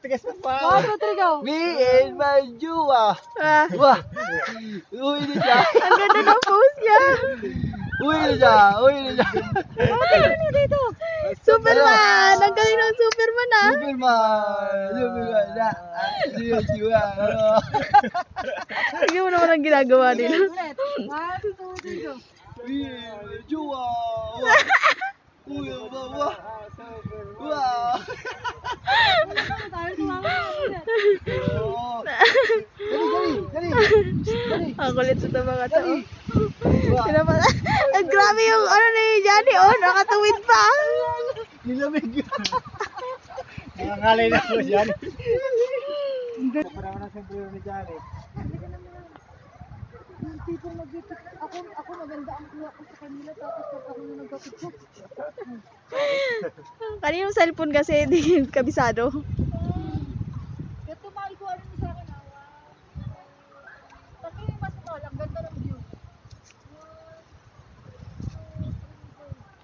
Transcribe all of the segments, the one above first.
Tigas na pa. Rodrigo. Me and my jowa. Wah. Uy na siya. Ang ganda ng pose niya. Uy na siya. Uy na siya. Ano dito? Superman! Ang galing ng Superman ah. Superman. Superman. Ano yung jiwa? Tingnan mo naman ang ginagawa nila. Ulit. 1, 2, 3, go. Me and my jowa. Uy, wah. Wah. Tayo tumawa na ulit. Oh. Dali. Ang kulit sa mga to. Ang grabe yung ano ni Johnny oh. Nakatuwid pa. Nilamig. Nangangalay na ako dyan. Parang nasa buyo ni Johnny. Yung tipong ako maganda ang kuha ko sa kanila tapos pag ako yung nagkapit. Kaninong cellphone kasi hindi kabisado. Kaya tumahal ko ano sa akin awa. Pati yung mas tall, ang ganda ng view.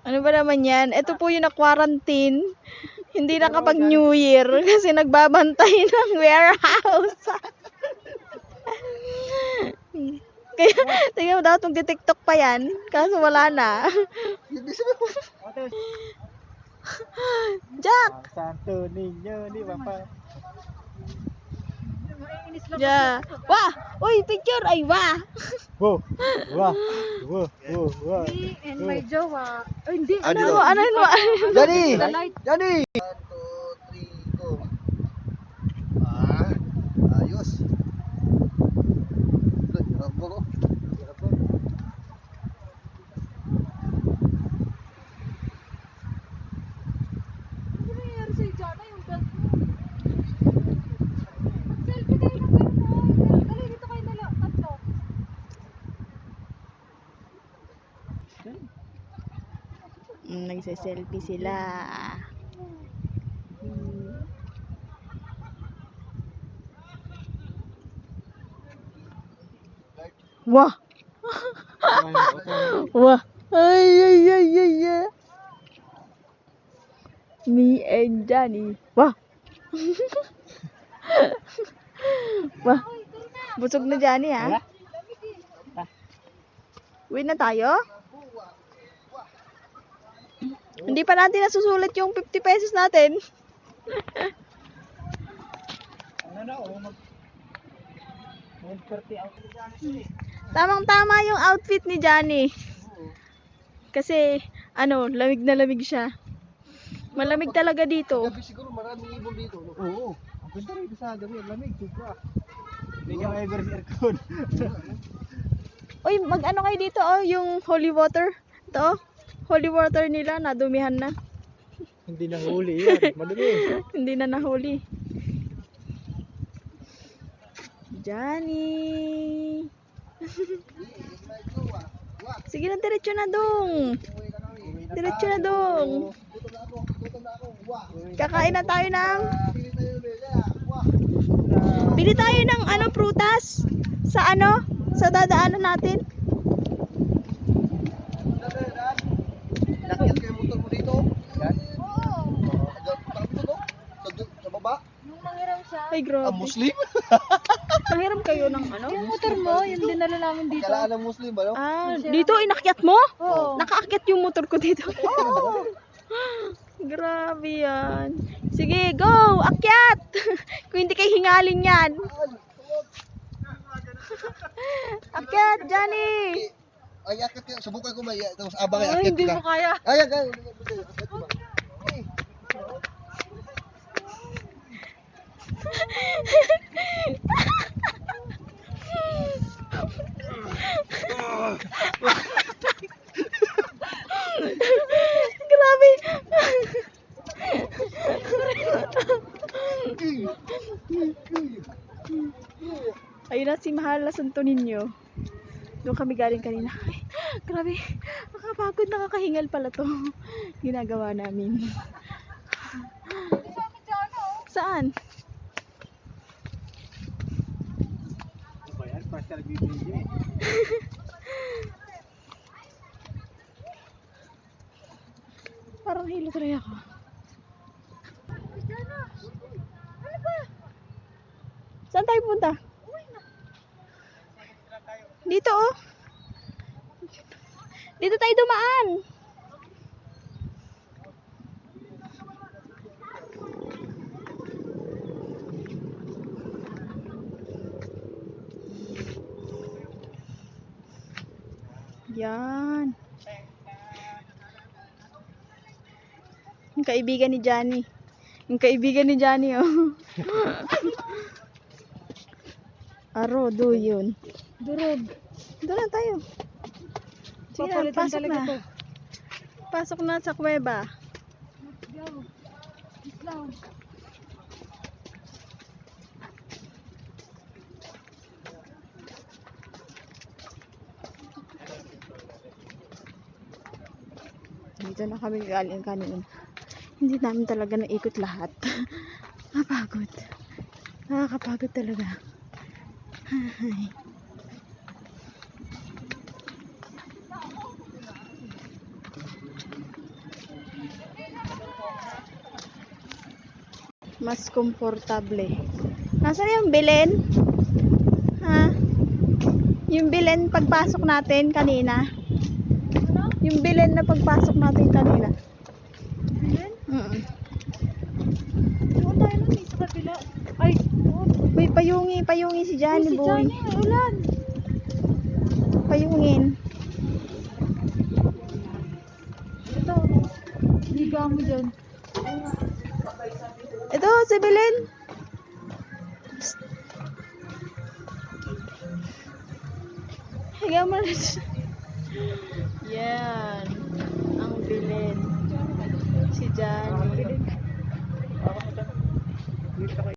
Ano ba naman yan? Ito po yung na-quarantine. Hindi nakapag New Year kasi nagbabantay ng warehouse. Kaya, tingnan mo daw itong TikTok pa yan. Kaso wala na. Jack! Santo Niño, di ba pa? Maiinis lang. Ja. Wah! Uy, picture! Ay, wah! Wow! Wow! Me and my jowa. Ay, hindi. Ano? Johnny! The light. Johnny! 1, 2, 3, go! Ayos! Hirap mo, no? Hirap mo. Ano nangyayari sa'yo, Jana? Yung belt mo. Selfie kayo ng gano'n. Dali, dito kayo tatlo. Nagse-selfie sila. Wah! Wah! Ay. Me and Johnny. Wah! Wah! Busog na Johnny ha? Uwi na tayo? Hindi pa natin nasusulit yung 50 pesos natin. Tamang-tama yung outfit ni Johnny. Kasi, lamig na lamig siya. Malamig talaga dito. Gabi siguro maraming ibon dito. No? Oo. Ang ganda rin sa gabi. Ang lamig. Sobra. Hindi ka ever sa aircon. Uy, mag-ano kayo dito yung holy water. Ito holy water nila, nadumihan na. Hindi na huli yan. Madumi. Hindi na nahuli. Johnny. Sige na, diretso na dong. Diretso na dong. Kakain na tayo ng bili tayo ng prutas sa sa dadaanan natin. Nakit kayo motor mo dito? Yan. Oo. Sa baba? Nung nanghiram siya. Ay, grabe. Muslim? Nahiram kayo ng Yung motor mo, yung dinala namin dito. Kailangan ng Muslim ba? No? Dito inakyat mo? Oo. Nakaakyat yung motor ko dito. Grabe yan. Sige, go! Akyat! Kung hindi kayo hingalin yan. Akyat, Johnny! Ay, akit ka. Subukan ko ba? Tapos abang ay Ay, akit hindi ka. mo kaya. Ay, akit ko ba? Grabe! Ayun na si Mahal na Santo Niño. Doon kami galing kanina. Ay, grabe, nakapagod, nakakahingal pala to. Ginagawa namin. Saan? Parang hilo tuloy ako. Ano Saan tayo punta? Dito oh. Dito tayo dumaan. Yan. Yung kaibigan ni Johnny. Yung kaibigan ni Johnny, oh. Aro, do yun. Durog. Doon na tayo. Sige na, Papalitan pasok talaga na. to. Pasok na sa kuweba. Let's go. Islam. Dito na kami galing kanina. Hindi namin talaga naikot lahat. Napagod. Nakakapagod talaga. Ay. Mas komportable. Nasaan yung Belen? Ha? Yung Belen pagpasok natin kanina? Yung Belen na pagpasok natin kanina? Bilen? Doon tayo nun, sa kabila. Ay, doon. Uy, payungi si Johnny, Si boy. Johnny, may ulan. Payungin. Ito. Liga mo dyan. Ito, si Belen. Psst. Higa mo na. Yan. Ang Belen. Si Johnny.